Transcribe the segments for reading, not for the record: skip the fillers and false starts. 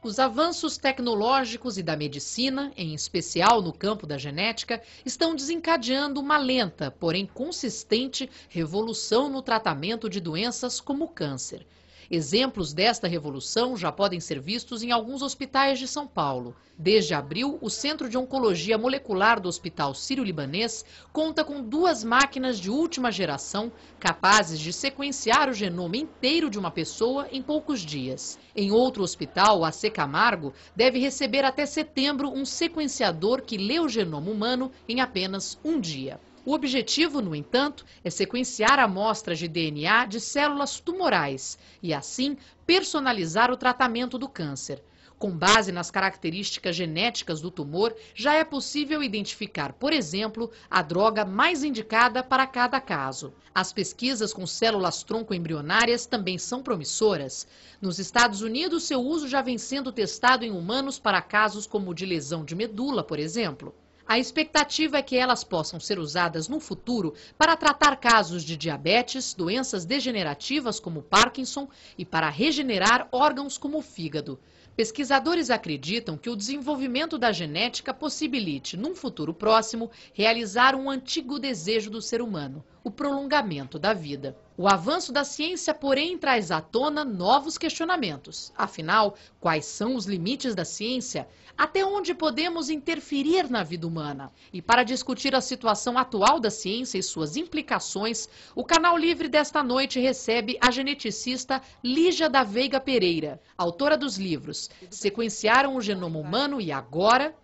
Os avanços tecnológicos e da medicina, em especial no campo da genética, estão desencadeando uma lenta, porém consistente, revolução no tratamento de doenças como o câncer. Exemplos desta revolução já podem ser vistos em alguns hospitais de São Paulo. Desde abril, o Centro de Oncologia Molecular do Hospital Sírio-Libanês conta com 2 máquinas de última geração capazes de sequenciar o genoma inteiro de uma pessoa em poucos dias. Em outro hospital, a C. Camargo, deve receber até setembro um sequenciador que lê o genoma humano em apenas um dia. O objetivo, no entanto, é sequenciar amostras de DNA de células tumorais e, assim, personalizar o tratamento do câncer. Com base nas características genéticas do tumor, já é possível identificar, por exemplo, a droga mais indicada para cada caso. As pesquisas com células-tronco embrionárias também são promissoras. Nos Estados Unidos, seu uso já vem sendo testado em humanos para casos como o de lesão de medula, por exemplo. A expectativa é que elas possam ser usadas no futuro para tratar casos de diabetes, doenças degenerativas como Parkinson e para regenerar órgãos como o fígado. Pesquisadores acreditam que o desenvolvimento da genética possibilite, num futuro próximo, realizar um antigo desejo do ser humano, o prolongamento da vida. O avanço da ciência, porém, traz à tona novos questionamentos. Afinal, quais são os limites da ciência? Até onde podemos interferir na vida humana? E para discutir a situação atual da ciência e suas implicações, o Canal Livre desta noite recebe a geneticista Lígia da Veiga Pereira, autora dos livros Sequenciaram o Genoma Humano e Agora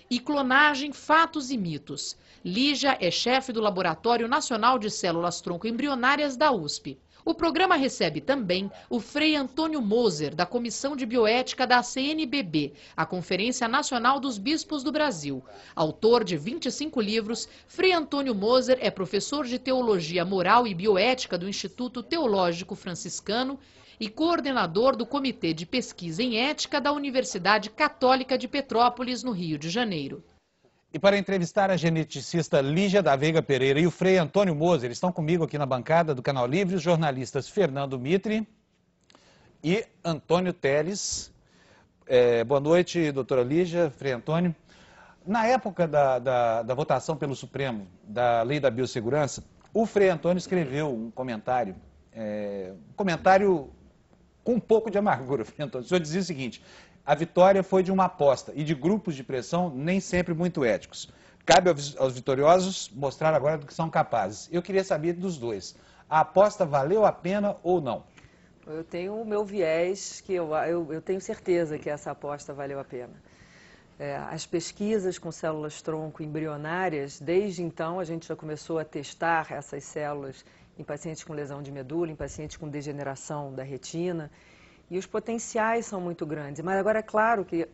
e Clonagem, Fatos e Mitos. Lígia é chefe do Laboratório Nacional de Células-Tronco Embrionárias da USP. O programa recebe também o Frei Antônio Moser, da Comissão de Bioética da CNBB, a Conferência Nacional dos Bispos do Brasil. Autor de 25 livros, Frei Antônio Moser é professor de Teologia Moral e Bioética do Instituto Teológico Franciscano e coordenador do Comitê de Pesquisa em Ética da Universidade Católica de Petrópolis, no Rio de Janeiro. E para entrevistar a geneticista Lígia da Veiga Pereira e o Frei Antônio Moser, estão comigo aqui na bancada do Canal Livre os jornalistas Fernando Mitre e Antônio Teles. Boa noite, doutora Lígia, Frei Antônio. Na época da votação pelo Supremo da Lei da Biossegurança, o Frei Antônio escreveu um comentário com um pouco de amargura, Frei Antônio. O senhor dizia o seguinte: a vitória foi de uma aposta e de grupos de pressão nem sempre muito éticos. Cabe aos vitoriosos mostrar agora do que são capazes. Eu queria saber dos dois. A aposta valeu a pena ou não? Eu tenho o meu viés, que eu tenho certeza que essa aposta valeu a pena. As pesquisas com células-tronco embrionárias, desde então a gente já começou a testar essas células em pacientes com lesão de medula, em pacientes com degeneração da retina. E os potenciais são muito grandes, mas agora é claro que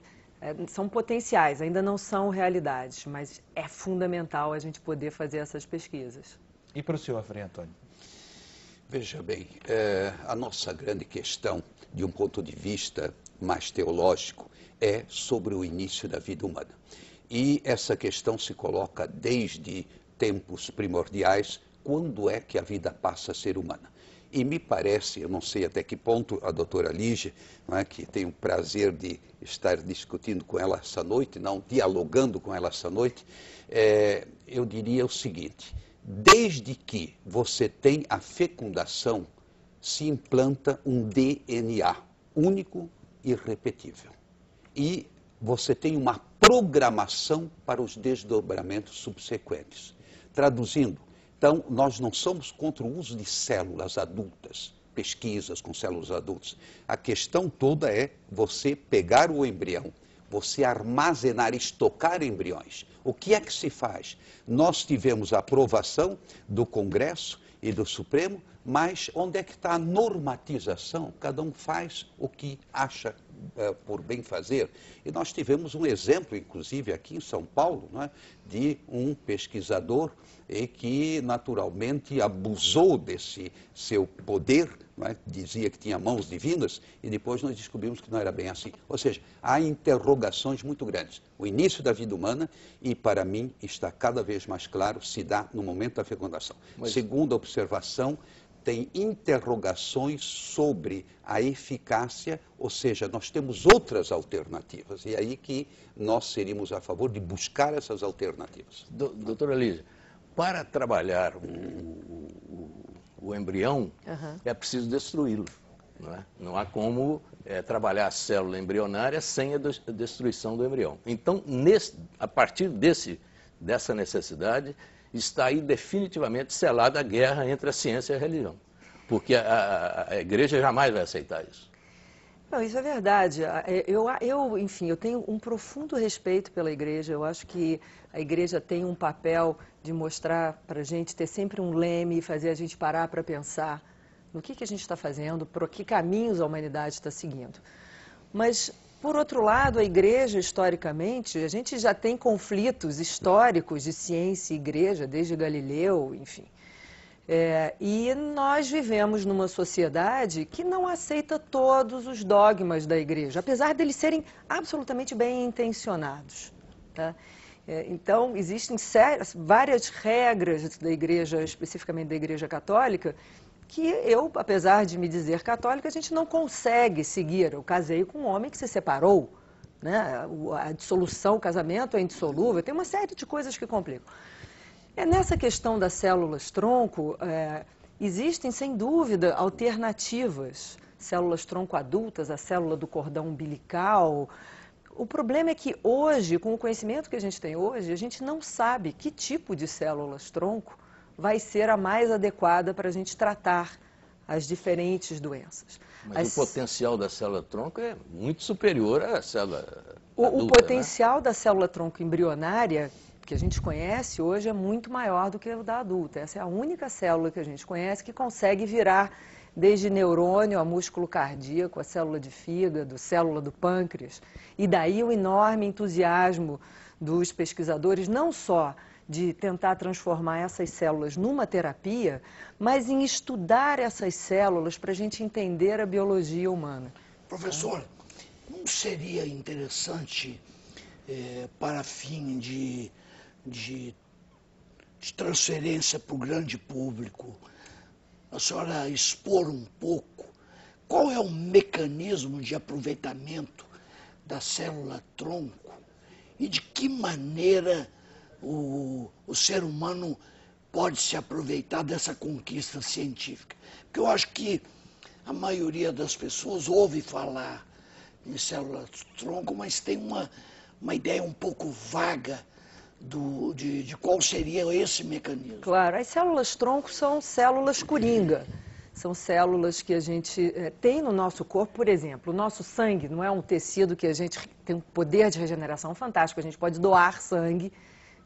são potenciais, ainda não são realidades, mas é fundamental a gente poder fazer essas pesquisas. E para o senhor, Frei Antônio? Veja bem, a nossa grande questão, de um ponto de vista mais teológico, é sobre o início da vida humana. E essa questão se coloca desde tempos primordiais, quando é que a vida passa a ser humana. E me parece, eu não sei até que ponto a doutora Lígia, não é, que tenho o prazer de estar discutindo com ela essa noite, não, dialogando com ela essa noite, eu diria o seguinte: desde que você tem a fecundação, se implanta um DNA único e irrepetível. E você tem uma programação para os desdobramentos subsequentes. Traduzindo, então, nós não somos contra o uso de células adultas, pesquisas com células adultas. A questão toda é você pegar o embrião, você armazenar, estocar embriões. O que é que se faz? Nós tivemos a aprovação do Congresso e do Supremo, mas onde é que está a normatização? Cada um faz o que acha por bem fazer. E nós tivemos um exemplo, inclusive aqui em São Paulo, não é, de um pesquisador que naturalmente abusou desse seu poder, não é? Dizia que tinha mãos divinas, e depois nós descobrimos que não era bem assim. Ou seja, há interrogações muito grandes. O início da vida humana, e para mim está cada vez mais claro, se dá no momento da fecundação. Segunda observação, tem interrogações sobre a eficácia, ou seja, nós temos outras alternativas. E é aí que nós seríamos a favor de buscar essas alternativas. Doutora Lígia, para trabalhar o embrião, é preciso destruí-lo. Não há como trabalhar a célula embrionária sem a destruição do embrião. Então, a partir dessa necessidade, está aí definitivamente selada a guerra entre a ciência e a religião. Porque a igreja jamais vai aceitar isso. Não, isso é verdade. Enfim, eu tenho um profundo respeito pela igreja. Eu acho que a igreja tem um papel de mostrar para a gente, ter sempre um leme e fazer a gente parar para pensar no que a gente está fazendo, por que caminhos a humanidade está seguindo. Mas, por outro lado, a igreja, historicamente, a gente já tem conflitos históricos de ciência e igreja, desde Galileu, enfim. E nós vivemos numa sociedade que não aceita todos os dogmas da igreja, apesar deles serem absolutamente bem intencionados. Tá? Então, existem várias regras da igreja, especificamente da igreja católica, que eu, apesar de me dizer católica, a gente não consegue seguir. Eu casei com um homem que se separou, né? A dissolução, o casamento é indissolúvel, tem uma série de coisas que complicam. Nessa questão das células-tronco, existem, sem dúvida, alternativas. Células-tronco adultas, a célula do cordão umbilical. O problema é que hoje, com o conhecimento que a gente tem hoje, a gente não sabe que tipo de células-tronco vai ser a mais adequada para a gente tratar as diferentes doenças. Mas o potencial da célula-tronco é muito superior à célula adulta, o potencial da célula-tronco embrionária, que a gente conhece hoje, é muito maior do que o da adulta. Essa é a única célula que a gente conhece que consegue virar desde neurônio a músculo cardíaco, a célula de fígado, célula do pâncreas. E daí o enorme entusiasmo dos pesquisadores, não só de tentar transformar essas células numa terapia, mas em estudar essas células para a gente entender a biologia humana. Professor, não seria interessante, para fim de transferência para o grande público, a senhora expor um pouco qual é o mecanismo de aproveitamento da célula-tronco e de que maneira o ser humano pode se aproveitar dessa conquista científica? Porque eu acho que a maioria das pessoas ouve falar em células-tronco, mas tem uma ideia um pouco vaga de qual seria esse mecanismo. Claro, as células-tronco são células coringa. São células que a gente tem no nosso corpo. Por exemplo, o nosso sangue não é um tecido que a gente tem um poder de regeneração fantástico. A gente pode doar sangue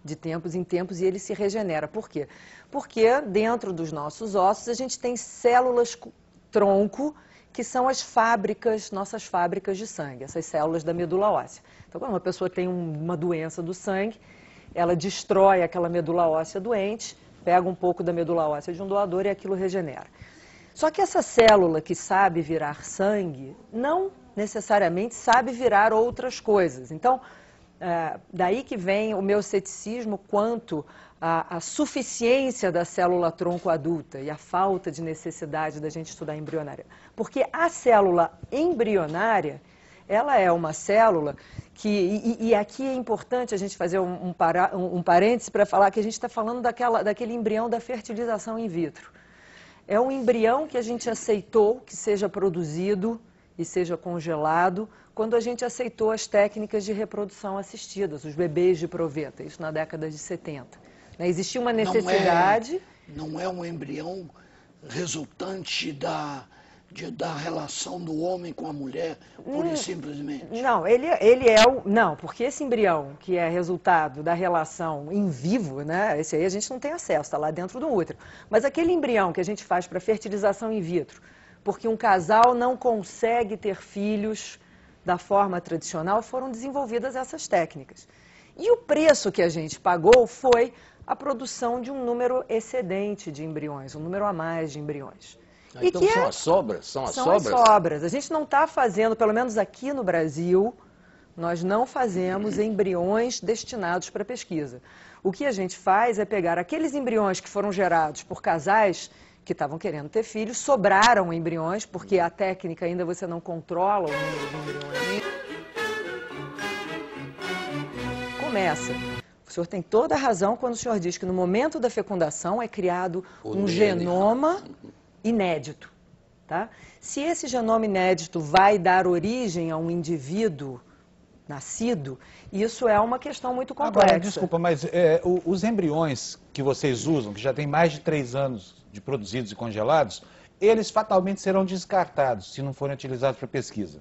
de tempos em tempos e ele se regenera. Por quê? Porque dentro dos nossos ossos a gente tem células-tronco, que são as fábricas, nossas fábricas de sangue, essas células da medula óssea. Então, quando uma pessoa tem uma doença do sangue, ela destrói aquela medula óssea doente, pega um pouco da medula óssea de um doador e aquilo regenera. Só que essa célula que sabe virar sangue, não necessariamente sabe virar outras coisas. Então, daí que vem o meu ceticismo quanto à suficiência da célula-tronco adulta e a falta de necessidade da gente estudar embrionária. Porque a célula embrionária, ela é uma célula que, e aqui é importante a gente fazer um parêntese para falar que a gente está falando daquele embrião da fertilização in vitro. É um embrião que a gente aceitou que seja produzido e seja congelado quando a gente aceitou as técnicas de reprodução assistidas, os bebês de proveta, isso na década de 70. Existia uma necessidade... Não é um embrião resultante da relação do homem com a mulher, pura e simplesmente? Não, não, porque esse embrião que é resultado da relação em vivo, né, esse aí a gente não tem acesso, está lá dentro do útero. Mas aquele embrião que a gente faz para fertilização in vitro, porque um casal não consegue ter filhos da forma tradicional, foram desenvolvidas essas técnicas. E o preço que a gente pagou foi a produção de um número excedente de embriões, um número a mais de embriões. Então são as sobras? São as sobras. A gente não está fazendo, pelo menos aqui no Brasil, nós não fazemos embriões destinados para pesquisa. O que a gente faz é pegar aqueles embriões que foram gerados por casais que estavam querendo ter filhos, sobraram embriões, porque a técnica ainda você não controla o número de embriões. Começa. O senhor tem toda a razão quando o senhor diz que no momento da fecundação é criado um genoma inédito. Tá? Se esse genoma inédito vai dar origem a um indivíduo nascido, isso é uma questão muito complexa. Agora, desculpa, mas os embriões que vocês usam, que já tem mais de 3 anos de produzidos e congelados, eles fatalmente serão descartados se não forem utilizados para pesquisa.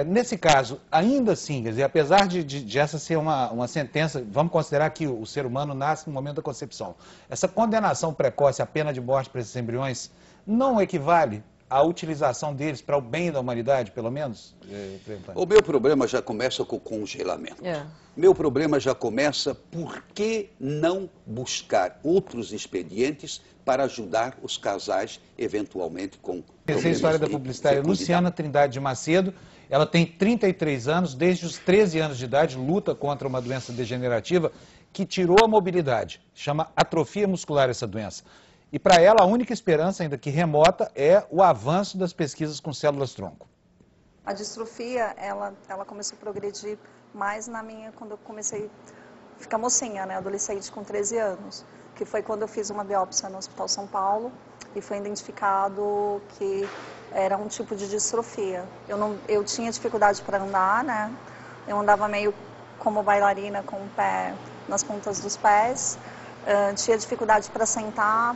Nesse caso, ainda assim, quer dizer, apesar de essa ser uma sentença, vamos considerar que o ser humano nasce no momento da concepção, essa condenação precoce, a pena de morte para esses embriões, não equivale à utilização deles para o bem da humanidade, pelo menos? O meu problema já começa com o congelamento. Meu problema já começa por que não buscar outros expedientes para ajudar os casais, eventualmente, com... Essa é a história da publicitária Luciana Trindade de Macedo. Ela tem 33 anos, desde os 13 anos de idade, luta contra uma doença degenerativa que tirou a mobilidade. Chama atrofia muscular essa doença. E para ela, a única esperança, ainda que remota, é o avanço das pesquisas com células-tronco. A distrofia, ela começou a progredir mais quando eu comecei a ficar mocinha, né, adolescente com 13 anos, que foi quando eu fiz uma biópsia no Hospital São Paulo e foi identificado que era um tipo de distrofia. Eu tinha dificuldade para andar, né, eu andava meio como bailarina com o pé nas pontas dos pés, tinha dificuldade para sentar,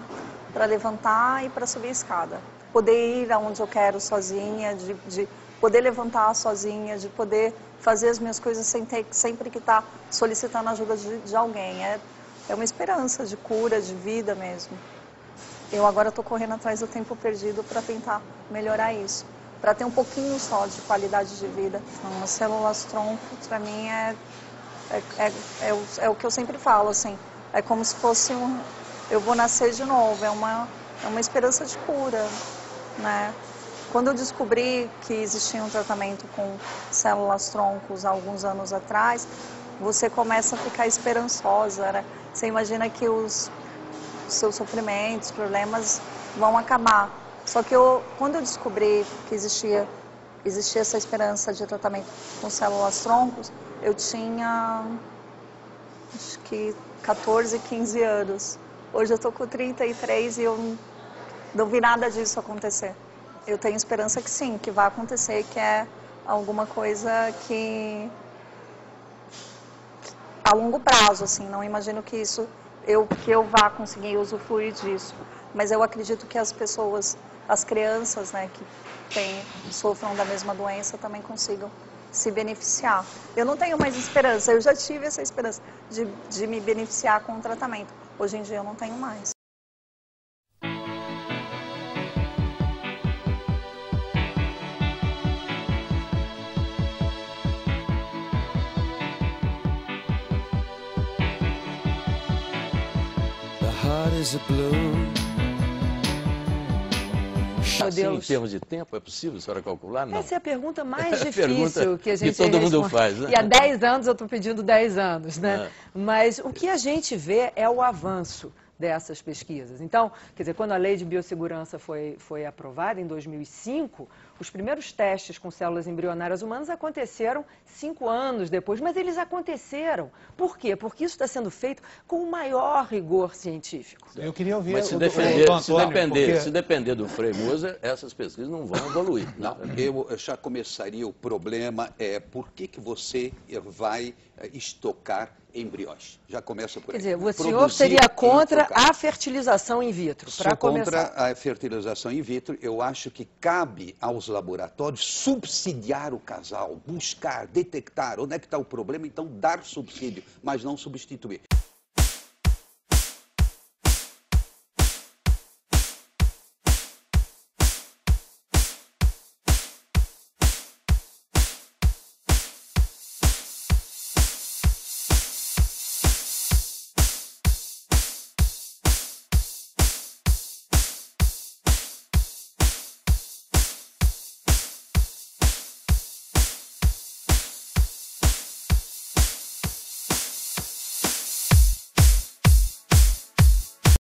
para levantar e para subir a escada. Poder ir aonde eu quero sozinha, de poder levantar sozinha, de poder fazer as minhas coisas sem ter sempre que estar solicitando a ajuda de alguém. É uma esperança de cura, de vida mesmo. Eu agora estou correndo atrás do tempo perdido para tentar melhorar isso, para ter um pouquinho só de qualidade de vida. Então, as células-tronco, para mim, é o que eu sempre falo, assim, é como se fosse eu vou nascer de novo, é uma esperança de cura, né? Quando eu descobri que existia um tratamento com células-troncos há alguns anos atrás, você começa a ficar esperançosa, né? Você imagina que os seus sofrimentos, problemas vão acabar. Só que quando eu descobri que existia essa esperança de tratamento com células-troncos, eu tinha, acho que 14, 15 anos. Hoje eu estou com 33 e eu não vi nada disso acontecer. Eu tenho esperança que sim, que vai acontecer, que é alguma coisa que a longo prazo, assim, não imagino que eu vá conseguir usufruir disso. Mas eu acredito que as pessoas, as crianças, né, que sofram da mesma doença também consigam se beneficiar. Eu não tenho mais esperança, eu já tive essa esperança de me beneficiar com o tratamento. Hoje em dia eu não tenho mais. Assim, em termos de tempo, é possível a senhora calcular? Não. Essa é a pergunta mais difícil que a gente todo mundo faz, né? E há 10 anos eu estou pedindo 10 anos, né? Mas o que a gente vê é o avanço dessas pesquisas. Então, quer dizer, quando a Lei de Biossegurança foi aprovada em 2005, os primeiros testes com células embrionárias humanas aconteceram 5 anos depois, mas eles aconteceram. Por quê? Porque isso está sendo feito com o maior rigor científico. Eu queria ouvir mas se depender do Frei Moser, essas pesquisas não vão evoluir. Não, eu já começaria o problema, por que você vai estocar embriões? Já começa por aí. Quer dizer, o senhor seria contra a fertilização in vitro, para começar. Contra a fertilização in vitro. Eu acho que cabe aos laboratórios subsidiar o casal, buscar, detectar onde é que está o problema, então dar subsídio, mas não substituir.